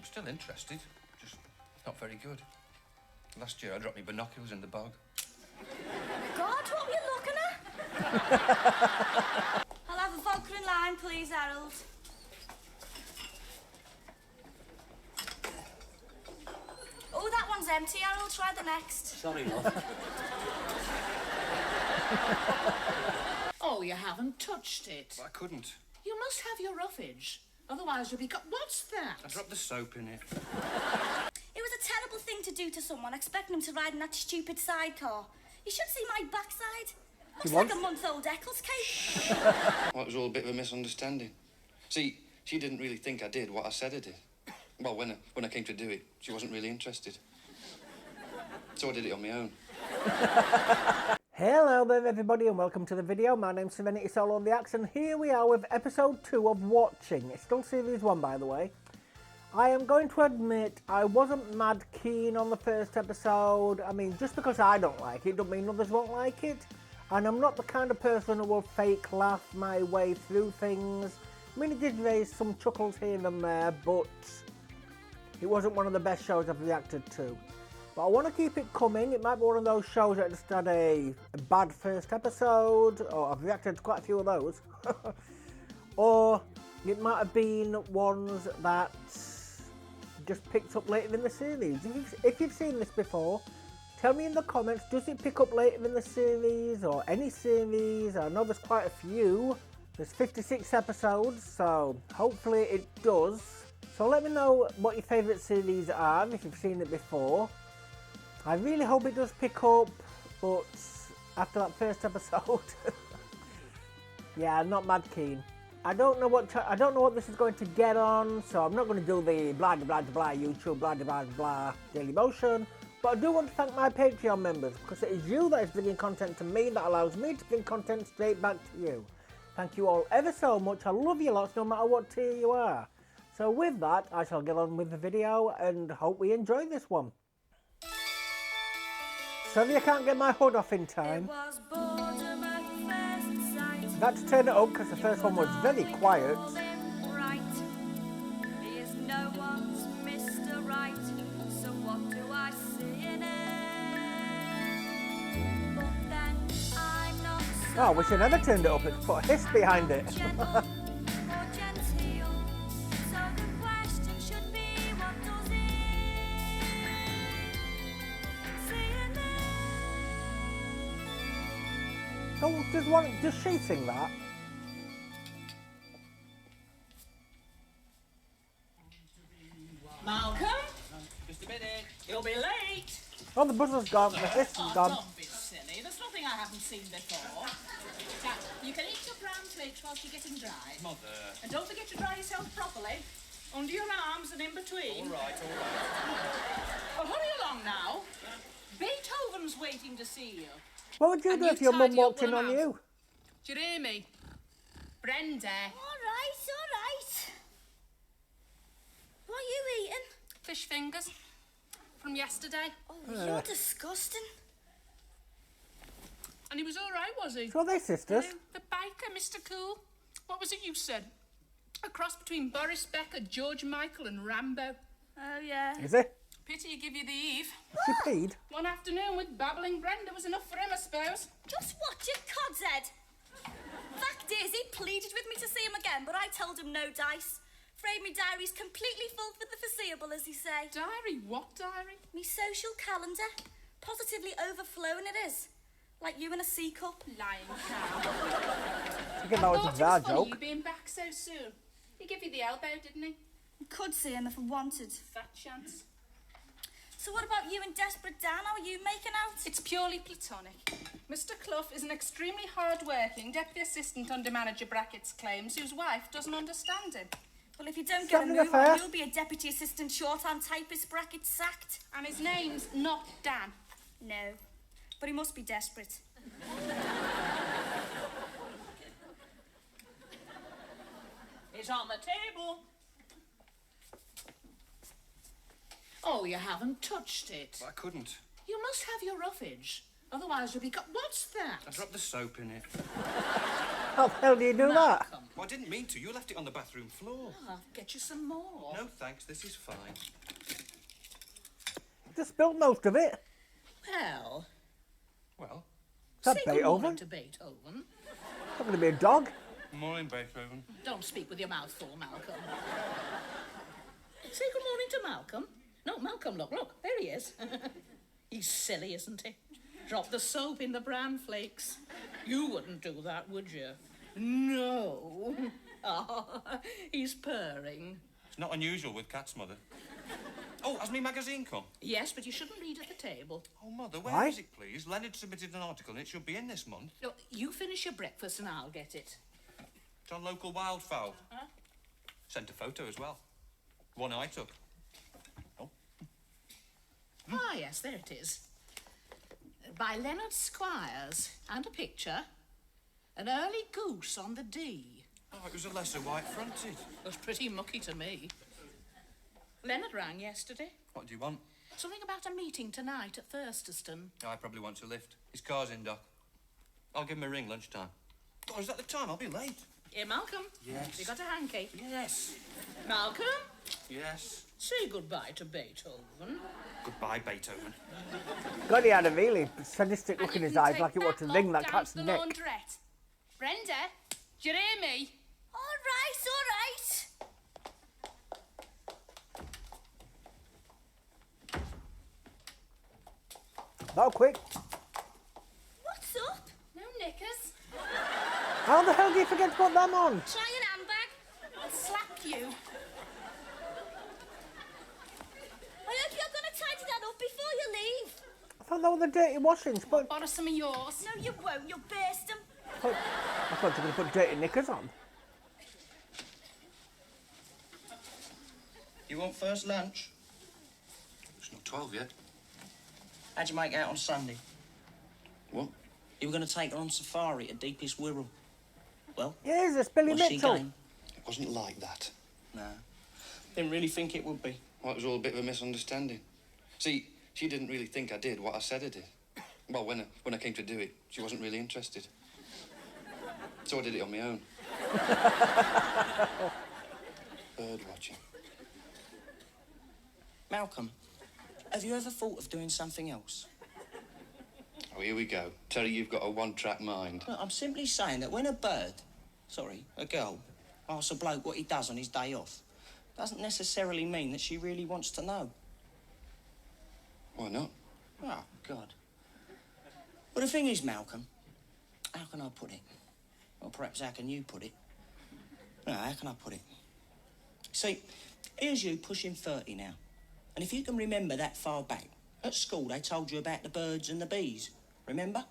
still interested, just not very good. Last year I dropped my binoculars in the bog. God, what were you looking at? I'll have a vodka and lime, please, Harold. Oh, that one's empty, Harold. Try the next. Sorry, love. Oh, you haven't touched it. But I couldn't. You must have your roughage. Otherwise you'll be... What's that? I dropped the soap in it. It was a terrible thing to do to someone, expecting him to ride in that stupid sidecar. You should see my backside. Looks like a month-old Eccles cake. Well, it was all a bit of a misunderstanding. See, she didn't really think I did what I said I did. Well, when I came to do it, she wasn't really interested. So I did it on my own. Hello there everybody and welcome to the video. My name's SerenitySoloREACTS and here we are with episode 2 of Watching. It's still series 1 by the way. I am going to admit I wasn't mad keen on the first episode. I mean, just because I don't like it doesn't mean others won't like it. And I'm not the kind of person who will fake laugh my way through things. I mean, it did raise some chuckles here and there, but it wasn't one of the best shows I've reacted to. But I want to keep it coming. It might be one of those shows that just had a bad first episode, or I've reacted to quite a few of those. Or it might have been ones that just picked up later in the series. If you've seen this before, tell me in the comments, does it pick up later in the series, or any series? I know there's quite a few. There's 56 episodes, so hopefully it does. So let me know what your favourite series are, if you've seen it before. I really hope it does pick up, but after that first episode, yeah, I'm not mad keen. I don't know what this is going to get on, so I'm not going to do the blah blah blah YouTube blah blah blah Daily Motion. But I do want to thank my Patreon members, because it is you that is bringing content to me that allows me to bring content straight back to you. Thank you all ever so much. I love you lots no matter what tier you are. So with that, I shall get on with the video and hope we enjoy this one. Sorry I can't get my hood off in time. I had to turn it up because the first one was very quiet. Oh, I wish I never turned it up. It's put a hiss behind it. Oh, does she sing that? Malcolm? Just a minute. You'll be late. Oh, the buzzer's gone, the hiss is gone. Don't be silly. There's nothing I haven't seen before. Now, you can eat your brown flakes whilst you're getting dry. Mother. And don't forget to dry yourself properly. Under your arms and in between. All right. Well, hurry along now. Beethoven's waiting to see you. What would you do if your mum walked in on you? Do you hear me? Brenda. All right. What are you eating? Fish fingers. From yesterday. Oh, you're disgusting. And he was all right, was he? So are they sisters? The biker, Mr. Cool. What was it you said? A cross between Boris Becker, George Michael and Rambo. Oh, yeah. Is it? Pity you give you the Eve. She peed? One afternoon with babbling Brenda was enough for him, I suppose. Just watch it, Cod's head. Fact is, he pleaded with me to see him again, but I told him no dice. Afraid me diary's completely full for the foreseeable, as he say. Diary? What diary? Me social calendar. Positively overflowing it is. Like you in a sea cup. Lying cow. I think that was a bad funny joke. you being back so soon. He gave you the elbow, didn't he? Could see him if I wanted. Fat chance. So what about you and Desperate Dan? How are you making out? It's purely platonic. Mr. Clough is an extremely hard-working deputy assistant under manager brackets claims whose wife doesn't understand him. Well, if you don't get a move on, you'll be a deputy assistant shorthand typist bracket sacked. And his name's not Dan. No, but he must be desperate. It's on the table. Oh, you haven't touched it. But I couldn't. You must have your roughage. Otherwise you'll be... What's that? I dropped the soap in it. How the hell do you do that? Malcolm, Well, I didn't mean to. You left it on the bathroom floor. Oh, I'll get you some more. No, thanks. This is fine. Just spilled most of it. Well, Well, Is that say good Beethoven? morning to Beethoven. It's not going to be a dog. morning, Beethoven. Don't speak with your mouth full, Malcolm. Say good morning to Malcolm. No, Malcolm, look, there he is. He's silly, isn't he? Drop the soap in the bran flakes. You wouldn't do that, would you? No. Oh, he's purring. It's not unusual with cats, Mother. Oh, has me magazine come? Yes, but you shouldn't read at the table. Oh, Mother, Why? where is it, please? Leonard submitted an article and it should be in this month. No, you finish your breakfast and I'll get it. It's on local wildfowl. Sent a photo as well. One I took. Oh. Ah, yes, there it is. By Leonard Squires, and a picture. An early goose on the D. Oh, it was a lesser white-fronted. It was pretty mucky to me. Leonard rang yesterday. What do you want? Something about a meeting tonight at Thurston. Oh, I probably want a lift. His car's in, Doc. I'll give him a ring lunchtime. Oh, is that the time? I'll be late. Here, Malcolm. Yes. You got a hanky? Yes. Malcolm, Yes. say goodbye to Beethoven. Goodbye, Beethoven. God, he had a really sadistic look in And his you can eyes, take like he wanted to lot wring that down cat's to the neck. laundrette. Brenda, do you hear me? All right. Not quick. What's up? No knickers. How the hell do you forget to put them on? Try an handbag. I'll slap you. I hope you're going to tidy that up before you leave. I thought they were the dirty washings, but Borrow some of yours. No, you won't. You'll burst them. I thought you were going to put dirty knickers on. You want first lunch? It's not 12 yet. How'd you make out on Sunday? What? You were going to take her on safari to Deepest Wirral. Well, Yeah, it's Billy was she Mitchell. game? It wasn't like that. No. Didn't really think it would be. Well, it was all a bit of a misunderstanding. See, she didn't really think I did what I said I did. Well, when I came to do it, she wasn't really interested. So I did it on my own. Bird watching. Malcolm, have you ever thought of doing something else? Oh, here we go. Terry, you've got a one-track mind. Look, I'm simply saying that when a girl, asks a bloke what he does on his day off, doesn't necessarily mean that she really wants to know. Why not? Oh, God. Well, the thing is, Malcolm, how can I put it? Or perhaps how can you put it? No, how can I put it? See, here's you pushing 30 now. And if you can remember that far back, at school they told you about the birds and the bees. Remember?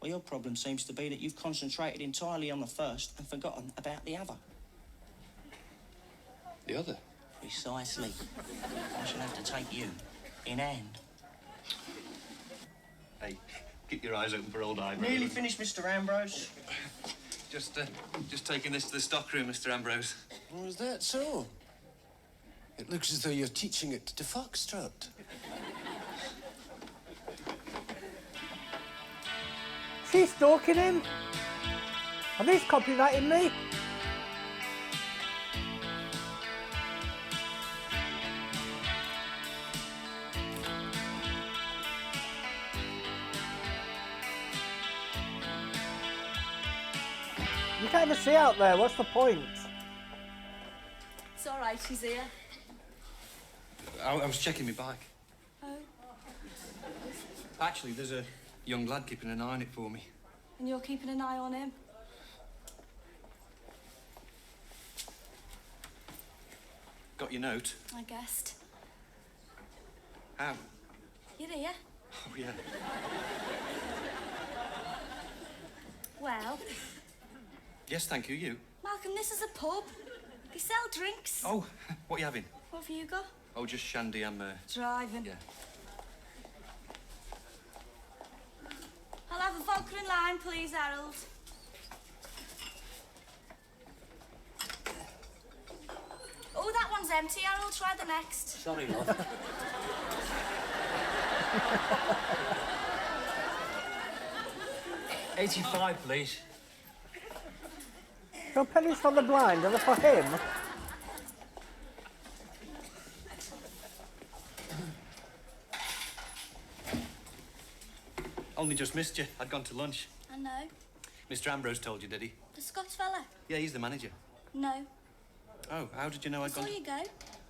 Well, your problem seems to be that you've concentrated entirely on the first and forgotten about the other. The other? Precisely. I shall have to take you in hand. Hey, keep your eyes open for old Ivory. Nearly finished, Mr. Ambrose. Just taking this to the stockroom, Mr. Ambrose. Oh, is that so? It looks as though you're teaching it to Foxtrot. She's stalking him. Are these copyrighting me? You can't even see out there. What's the point? It's all right. She's here. I was checking my bike. Oh. Actually, there's a young lad keeping an eye on it for me. And you're keeping an eye on him. Got your note? I guessed. How? You're here. Oh, yeah. Well, Yes, thank you. You? Malcolm, this is a pub. They sell drinks. Oh, what are you having? What have you got? Oh, just shandy. I'm, Driving. yeah. I'll have a vodka and lime, please, Harold. Oh, that one's empty, Harold. Try the next. Sorry, love. $85, please. So pennies for the blind, are they for him? Only just missed you. I'd gone to lunch. I know. Mr. Ambrose told you, did he? The Scots fella? Yeah, he's the manager. No. Oh, how did you know I I'd saw gone? you go.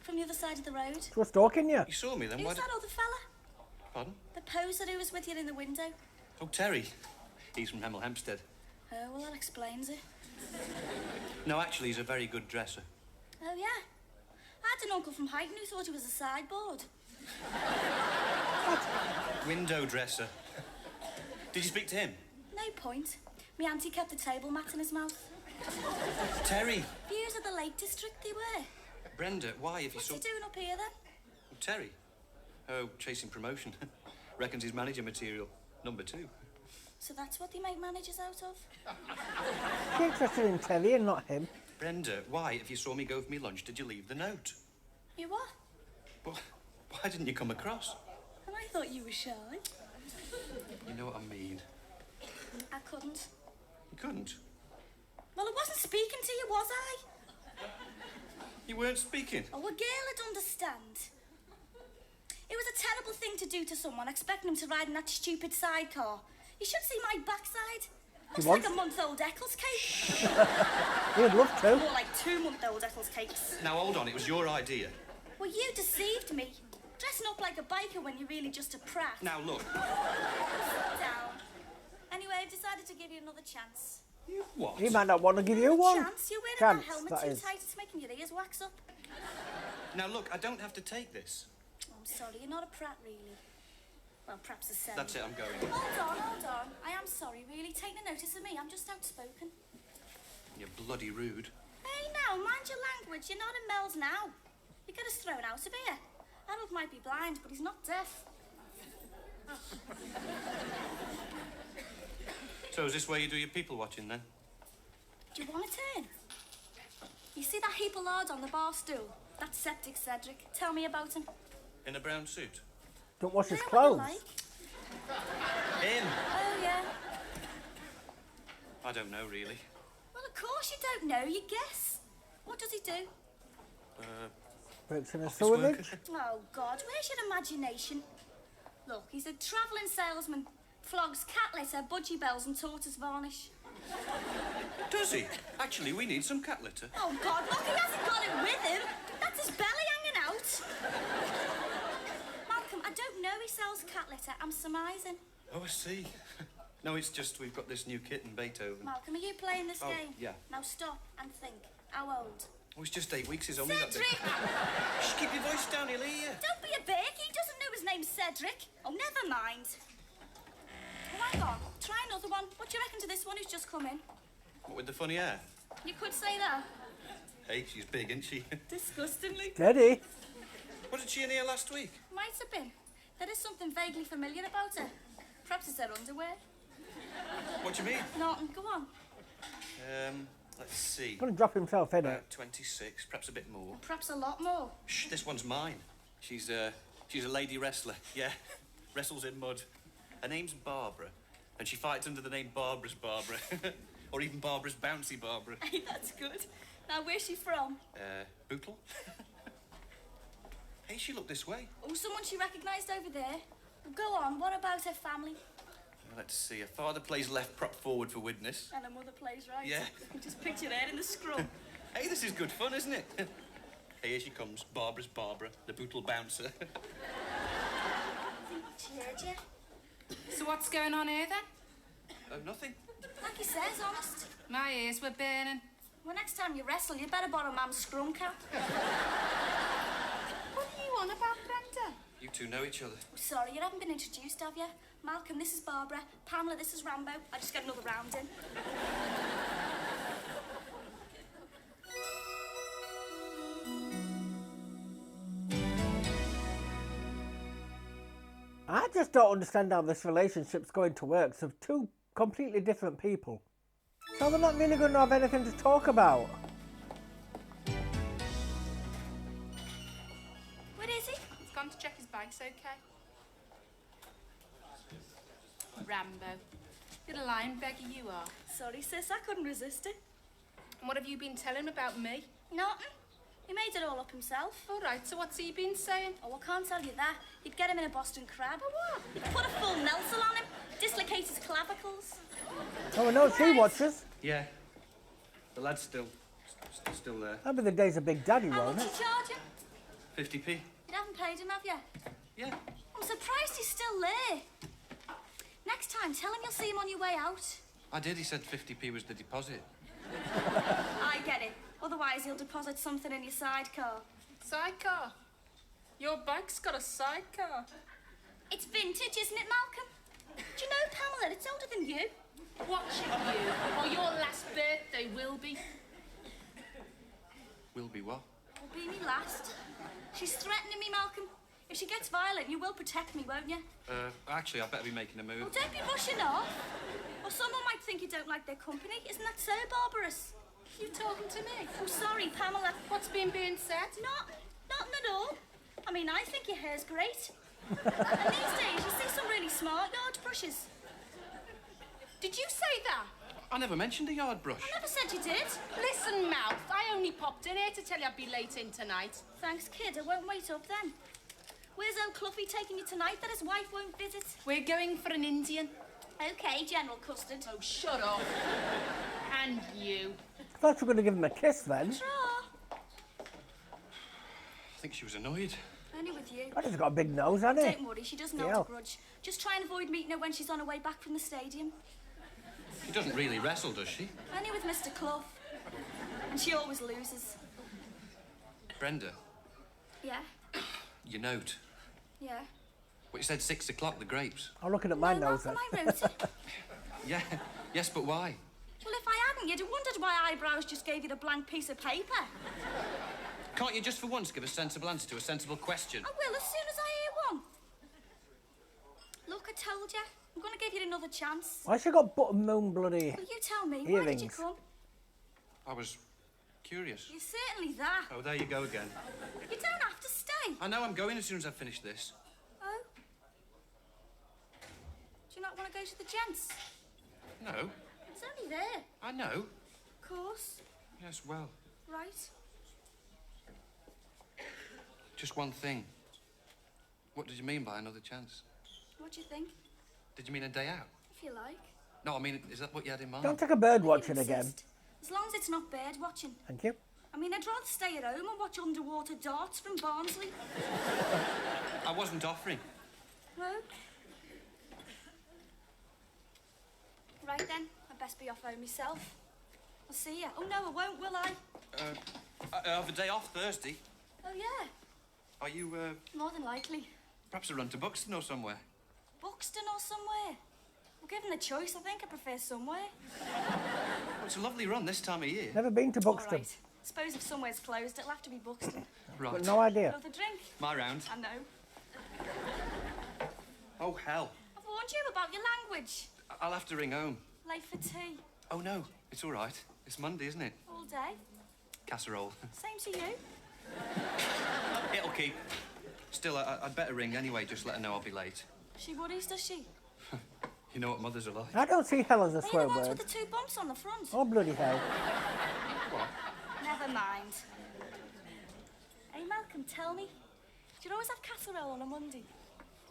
From the other side of the road. She was stalking you. You saw me then? Who's Why that other fella? Pardon? The poser who was with you in the window. Oh, Terry. He's from Hemel Hempstead. Oh, well, that explains it. No, actually, he's a very good dresser. Oh, yeah. I had an uncle from Highton who thought he was a sideboard. Window dresser. Did you speak to him? No point. Me auntie kept the table mat in his mouth. Terry. Views of the Lake District they were. Brenda, why, if you What's saw... he doing up here, then? Oh, Terry. Oh, chasing promotion. Reckons he's manager material. Number 2. So that's what they make managers out of? She's interested in Terry and not him. Brenda, why, if you saw me go for me lunch, did you leave the note? You what? Well, why didn't you come across? And I thought you were shy. You know what I mean. I couldn't. You couldn't? Well, I wasn't speaking to you, was I? You weren't speaking? Oh, a girl would understand. It was a terrible thing to do to someone, expecting him to ride in that stupid sidecar. You should see my backside. Looks like a month-old Eccles cake. He'd love to. More like 2-month-old Eccles cakes. Now, hold on, it was your idea. Well, you deceived me. Dressing up like a biker when you're really just a prat. Now, look. Sit down. Anyway, I've decided to give you another chance. You what? He might not want to give you one. Chance? You're wearing that Chance, helmet that too is. tight, it's making your ears wax up. Now, look, I don't have to take this. Oh, I'm sorry, you're not a prat, really. Well, perhaps a seven. That's it, I'm going. Hold on. I am sorry, really. Take no notice of me. I'm just outspoken. You're bloody rude. Hey, now, mind your language. You're not in Mel's now. You get us thrown out of here. Harold might be blind, but he's not deaf. So is this where you do your people watching, then? Do you want a turn? You see that heap of lard on the bar stool? That's Septic Cedric. Tell me about him. In a brown suit? Don't wash his Know what clothes. you like? Him? Oh, yeah. I don't know, really. Well, of course you don't know. You guess. What does he do? Works in a Office sewer worker. ditch. Oh, God, where's your imagination? Look, he's a travelling salesman. Flogs cat litter, budgie bells and tortoise varnish. Does he? Actually, we need some cat litter. Oh, God, look, he hasn't got it with him. That's his belly hanging out. Malcolm, I don't know he sells cat litter. I'm surmising. Oh, I see. No, it's just we've got this new kitten, Beethoven. Malcolm, are you playing this Oh, game? yeah. Now stop and think. How old? Oh, it's just 8 weeks, he's only that big. Cedric! Shh, keep your voice down, he'll hear you. Don't be a big. He doesn't know his name's Cedric. Oh, never mind. Oh, hang on. Try another one. What do you reckon to this one who's just come in? What, with the funny hair? You could say that. Hey, she's big, isn't she? Disgustingly. Steady. Wasn't she in here last week? Might have been. There is something vaguely familiar about her. Perhaps it's her underwear. What do you mean? Norton, go on. Let's see. Gonna drop himself in it. About 26, perhaps a bit more. Perhaps a lot more. Shh, this one's mine. She's a lady wrestler. Yeah, wrestles in mud. Her name's Barbara, and she fights under the name Barbara's Barbara, or even Barbara's Bouncy Barbara. Hey, that's good. Now, where's she from? Bootle. Hey, she looked this way. Oh, someone she recognised over there. Go on, what about her family? Let's see. Her father plays left prop forward for Widnes. And her mother plays right. Yeah. Just picture her in the scrum. Hey, this is good fun, isn't it? Hey, here she comes. Barbara's Barbara, the Bootle bouncer. I think she heard you. So what's going on here, then? Oh, nothing. Like he says, honest. My ears were burning. Well, next time you wrestle, you better borrow Mum's scrum cap. What are you on about, Brenda? You two know each other. Oh, sorry, you haven't been introduced, have you? Malcolm, this is Barbara. Pamela, this is Rambo. I just got another round in. I just don't understand how this relationship's going to work. So two completely different people. So they're not really going to have anything to talk about. Where is he? He's gone to check his bike's okay. Rambo. You're a lying beggar, you are. Sorry, sis, I couldn't resist it. And what have you been telling about me? Nothing. He made it all up himself. All right, so what's he been saying? Oh, I can't tell you that. You'd get him in a Boston crab. What? You'd put a full Nelson on him, dislocate his clavicles. Oh, I know she watches. Yeah. The lad's still there. That'll be the days of Big Daddy, How won't much it? you charge him? 50p. You haven't paid him, have you? Yeah. I'm surprised he's still there. Next time, tell him you'll see him on your way out. I did. He said 50p was the deposit. I get it. Otherwise, he'll deposit something in your sidecar. Sidecar? Your bike's got a sidecar. It's vintage, isn't it, Malcolm? Do you know, Pamela, it's older than you. Watching you, or your last birthday will be. Will be what? Will be me last. She's threatening me, Malcolm. If she gets violent, you will protect me, won't you? Actually, I better be making a move. Well, don't be rushing off. Or someone might think you don't like their company. Isn't that so barbarous? You talking to me? Oh, sorry, Pamela. What's being said? Nothing at all. I mean, I think your hair's great. And these days, you see some really smart yard brushes. Did you say that? I never mentioned a yard brush. I never said you did. Listen, Mouth, I only popped in here to tell you I'd be late in tonight. Thanks, kid. I won't wait up then. Where's old Cluffy taking you tonight that his wife won't visit? We're going for an Indian. Okay, General Custard. Oh, shut up. And you. I thought you were going to give him a kiss then. Tra. I think she was annoyed. Only with you. Oh, he's got a big nose, hasn't he? Don't worry, she doesn't hold Yeah. a grudge. Just try and avoid meeting her when she's on her way back from the stadium. She doesn't really wrestle, does she? Only with Mr. Clough. And she always loses. Brenda, Yeah? your note. Yeah. What you said 6 o'clock, the grapes. I'm looking at my No, nose then. Malcolm, I wrote it. Yeah. Yes, but why? Well, if I hadn't, you'd have wondered why Eyebrows just gave you the blank piece of paper. Can't you just for once give a sensible answer to a sensible question? I will as soon as I hear one. Look, I told you. I'm going to give you another chance. Why she got buttermilk bloody... Well, you tell me. Why did you Earrings. come? I was curious. You're certainly that. Oh, there you go again. You don't have to stay. I know I'm going as soon as I finish this. Oh? Do you not want to go to the gents? No, It's only there. I know. Of course. Yes, well, Right. just one thing. What did you mean by another chance? What do you think? Did you mean a day out? If you like. No, I mean, is that what you had in mind? Don't take a bird I watching can again. insist. As long as it's not bird watching. Thank you. I mean, I'd rather stay at home and watch underwater darts from Barnsley. I wasn't offering. No? Right then, I'd best be off home myself. I'll see you. Oh no, I won't, will I? I have a day off Thursday. Oh yeah, Are you, more than likely. perhaps a run to Buxton or somewhere? Buxton or somewhere. Well, given the choice, I think I prefer somewhere. Well, it's a lovely run this time of year. Never been to All Buxton. right. Suppose if somewhere's closed, it'll have to be Buxton. Right. But no idea. Another drink? My round. I know. Oh, hell. I've warned you about your language. I'll have to ring home. Late for tea. Oh, no. It's all right. It's Monday, isn't it? All day. Casserole. Same to you. It'll keep. Still, I'd better ring anyway, just let her know I'll be late. She worries, does she? You know what mothers are like. I don't see hell as a Are you swear the ones word. with the 2 bumps on the front? Oh, bloody hell. Never mind. Hey, Malcolm, tell me. Do you always have casserole on a Monday?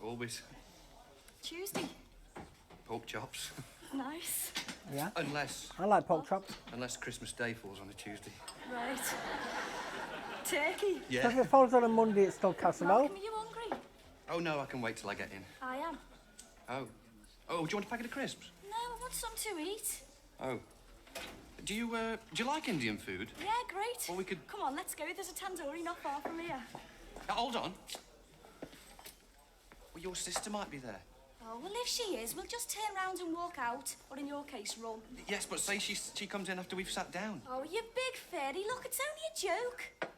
Always. Tuesday? Pork chops. Nice. Yeah. Unless I like pork chops. Christmas Day falls on a Tuesday. Right. Turkey? So if it falls on a Monday, it's still casserole. Malcolm, are you hungry? Oh, no, I can wait till I get in. I am. Oh. Oh, do you want a packet of crisps? No, I want some to eat. Oh. Do you like Indian food? Yeah, great. Well, we could... Come on, let's go. There's a tandoori not far from here. Hold on. Well, your sister might be there. Oh, well, if she is, we'll just turn round and walk out. Or in your case, run. Yes, but say she comes in after we've sat down. Oh, you big fairy. Look, it's only a joke.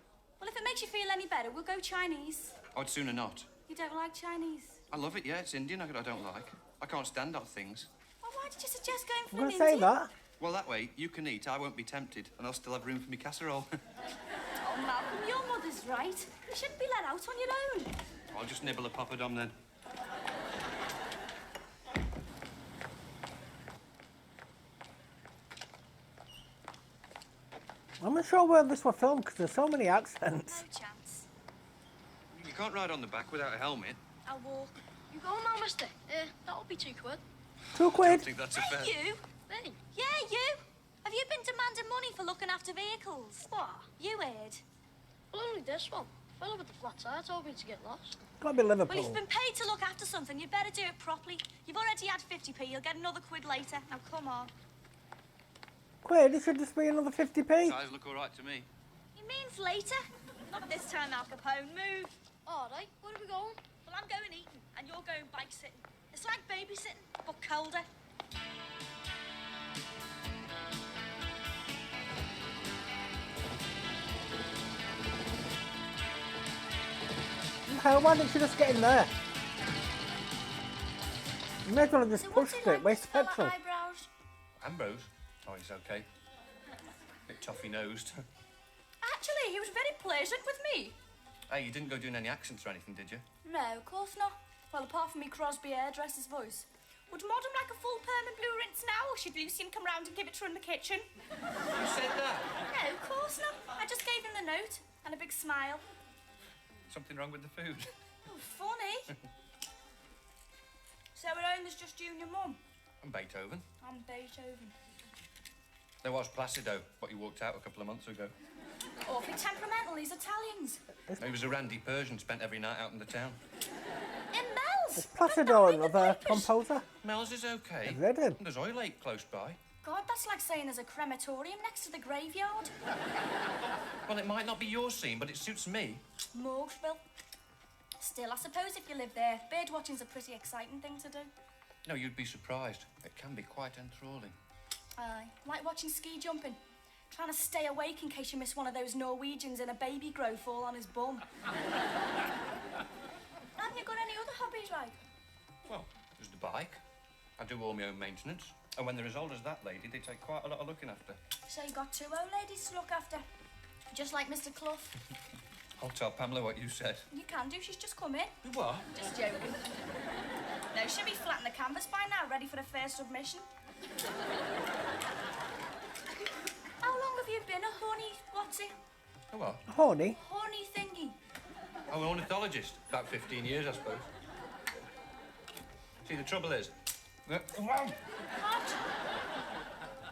Well, if it makes you feel any better, we'll go Chinese. I'd sooner not. You don't like Chinese? I love it, yeah, it's Indian, I don't like. I can't stand odd things. Well, why did you suggest going for I'm an going to say Indian? that. Well, that way, you can eat, I won't be tempted, and I'll still have room for me casserole. Oh, Malcolm, your mother's right. You shouldn't be let out on your own. I'll just nibble a poppadom then. I'm not sure where this was filmed because there's so many accents. No chance. You can't ride on the back without a helmet. I'll walk. You go now, mister. That'll be £2. £2. I don't think that's a fair... Hey, you! Hey, Yeah, you! Have you been demanding money for looking after vehicles? what? You heard. Well, only this one. Fella with the flat tire told me to get lost. Gotta be Well, Liverpool. if you've been paid to look after something, you'd better do it properly. You've already had 50p, you'll get another £1 later. Now, come on. Quid, it should just be another 50p. Tires look all right to me. He means later. Not this time, Al Capone. Move. All right, where are we going? Well, I'm going eating, and you're going bike sitting. It's like babysitting, but colder. Hell, why didn't you just get in there? You may as well have just So what's pushed he it, like, waste this fella petrol. eyebrows? Ambrose? Oh, he's okay. Bit toffee-nosed. Actually, he was very pleasant with me. Hey, you didn't go doing any accents or anything, did you? No, of course not. Well, apart from me Crosby hairdresser's voice. Would Maud him like a full perm and blue rinse now, or should Lucian come round and give it to her in the kitchen? You said that? No, of course not. I just gave him the note and a big smile. Something wrong with the food? Oh, funny. So at home there's just you and your mum? And Beethoven. I'm Beethoven. There was Placido, but he walked out a couple of months ago. Awfully temperamental, these Italians. He was a randy Persian, spent every night out in the town. In Mel's. Placido, another composer. Mel's is okay. Is it? And there's Oil Lake close by. God, that's like saying there's a crematorium next to the graveyard. Well, it might not be your scene, but it suits me. Morgsville. Still, I suppose if you live there, bird watching's a pretty exciting thing to do. No, you'd be surprised. It can be quite enthralling. Aye, like watching ski jumping. Trying to stay awake in case you miss one of those Norwegians in a baby grow fall on his bum. Haven't you got any other hobbies, like? Well, there's the bike. I do all my own maintenance. And when they're as old as that lady, they take quite a lot of looking after. So you got 2 old ladies to look after. Just like Mr. Clough. I'll tell Pamela what you said. You can do, she's just come in. What? Just joking. No, she'll be flat in the canvas by now, ready for the first submission. How long have you been a honey, what's it? Oh, what? Horny. Honey thingy. Oh, an ornithologist. About 15 years, I suppose. See, the trouble is... What?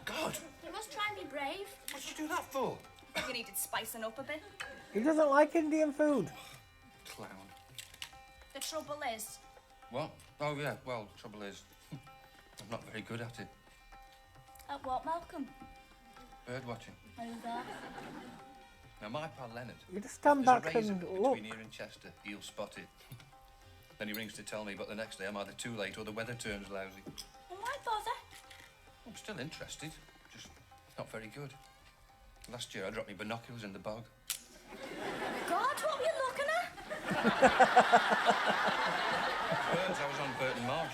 God! You must try and be brave. What did you do that for? You needed spicing up a bit. He doesn't like Indian food. Clown. The trouble is, What? Oh, yeah. Well, the trouble is... I'm not very good at it. at what, Malcolm? Bird watching. Who's that? Now, my pal Leonard... You just stand There's back a razor and between look. here and Chester. He'll spot it. Then he rings to tell me, but the next day I'm either too late or the weather turns lousy. Well, why bother? I'm still interested, just not very good. Last year I dropped my binoculars in the bog. God, what were you looking at? Birds, I was on Burton Marsh.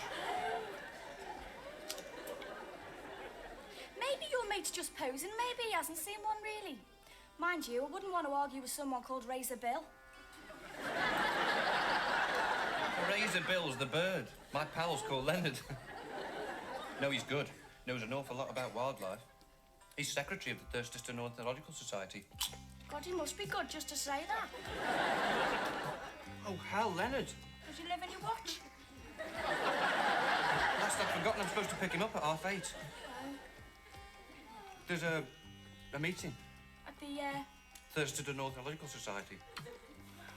Maybe your mate's just posing. Maybe he hasn't seen one, really. Mind you, I wouldn't want to argue with someone called Razor Bill. Razor Bill's the bird. My pal's called Leonard. No, he's good. Knows an awful lot about wildlife. He's secretary of the Thurston Ornithological Society. God, he must be good just to say that. Oh, hell, Leonard. Does he live in your watch? Last I'd forgotten I'm supposed to pick him up at 8:30. There's a meeting. At the, Thurston Ornithological Society.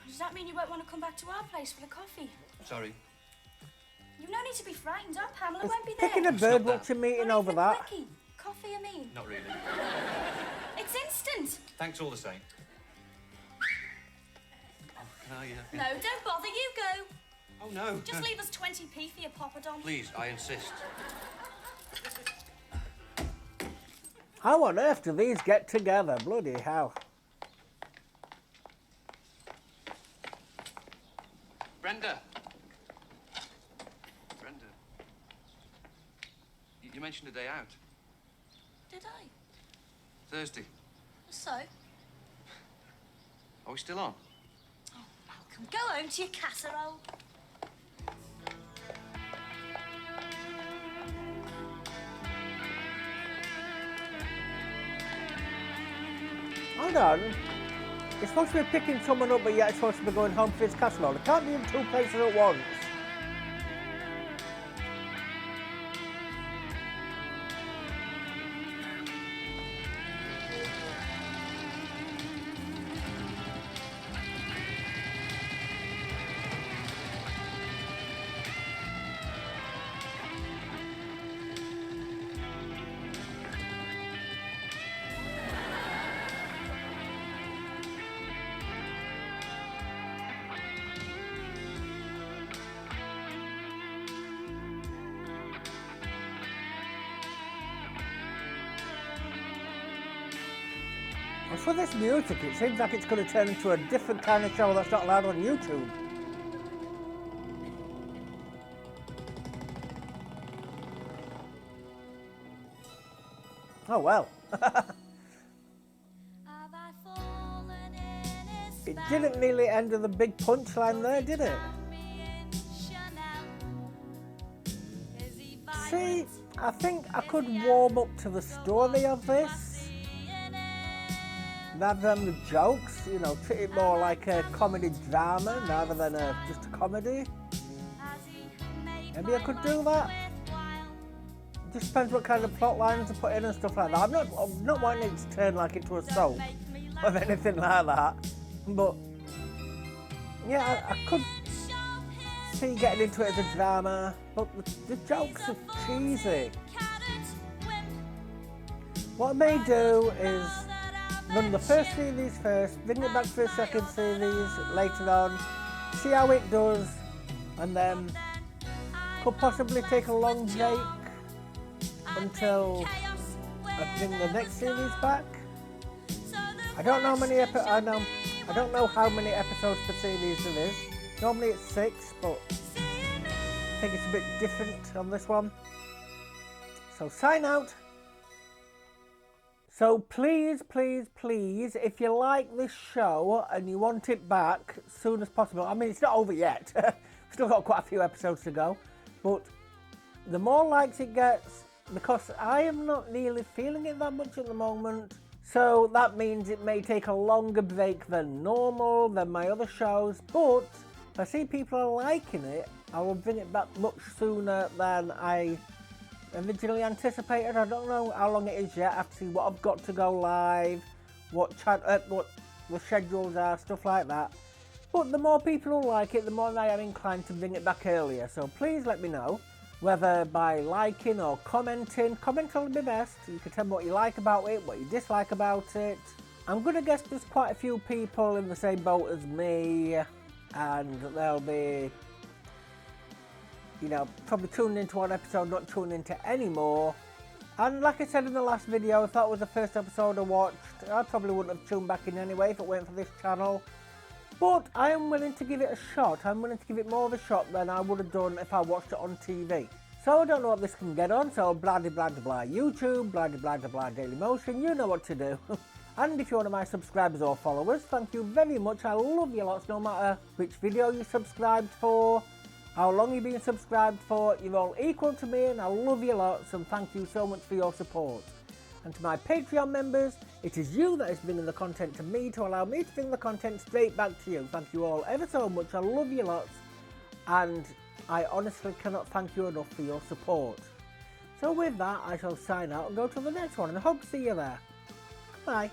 does that mean you won't want to come back to our place for the coffee? Sorry. You've no need to be frightened, our Pamela Just won't be there. picking a It's bird not that. watching meeting Or over even that. quickie. Coffee, I mean. Not really. It's instant. Thanks all the same. Oh, can I, No, don't bother, you go. Oh, no. Just leave us 20p for your poppadom. Please, I insist. How on earth do these get together? Bloody hell. Brenda. Brenda. You mentioned a day out. Did I? Thursday. So? Are we still on? Oh, Malcolm, go home to your casserole. hold on. It's supposed to be picking someone up, but yet it's supposed to be going home for his casserole. It can't be in two places at once. And for this music, it seems like it's going to turn into a different kind of show that's not allowed on YouTube. Oh well. It didn't really end with a big punchline there, did it? See, I think I could warm up to the story of this. Rather than the jokes, you know, treat it more like a comedy drama rather than just a comedy. Maybe I could do that. It just depends what kind of plot lines to put in and stuff like that. I'm not wanting it to turn like into a soap or anything like that. But yeah, I could see getting into it as a drama. But the jokes are cheesy. What I may do is run the first series first, bring it back for a second series later on, see how it does, and then could possibly take a long break until I bring the next series back. I don't know how many I don't know how many episodes per series there is. Normally it's 6, but I think it's a bit different on this one. So sign out. So please, please, please, if you like this show and you want it back as soon as possible, I mean, it's not over yet. We've still got quite a few episodes to go. But the more likes it gets, because I am not really feeling it that much at the moment. So that means it may take a longer break than normal, than my other shows. But if I see people are liking it, I will bring it back much sooner than I originally anticipated. I don't know how long it is yet. I have to see what I've got to go live, what the schedules are, stuff like that. But the more people who like it, the more I am inclined to bring it back earlier. So please let me know, whether by liking or commenting. Comment will be best. You can tell me what you like about it, what you dislike about it. I'm going to guess there's quite a few people in the same boat as me, and they'll be, you know, probably tuning into one episode, not tuning into any more. And like I said in the last video, if that was the first episode I watched, I probably wouldn't have tuned back in anyway if it weren't for this channel. But I am willing to give it a shot. I'm willing to give it more of a shot than I would have done if I watched it on TV. So I don't know what this can get on, so blah de blah de blah YouTube, blah de blah de blah Dailymotion, you know what to do. And if you're one of my subscribers or followers, thank you very much. I love you lots, no matter which video you subscribed for, how long you've been subscribed for. You're all equal to me and I love you lots, and thank you so much for your support. And to my Patreon members, it is you that is bringing the content to me to allow me to bring the content straight back to you. Thank you all ever so much. I love you lots, and I honestly cannot thank you enough for your support. So with that, I shall sign out and go to the next one, and I hope to see you there. Bye.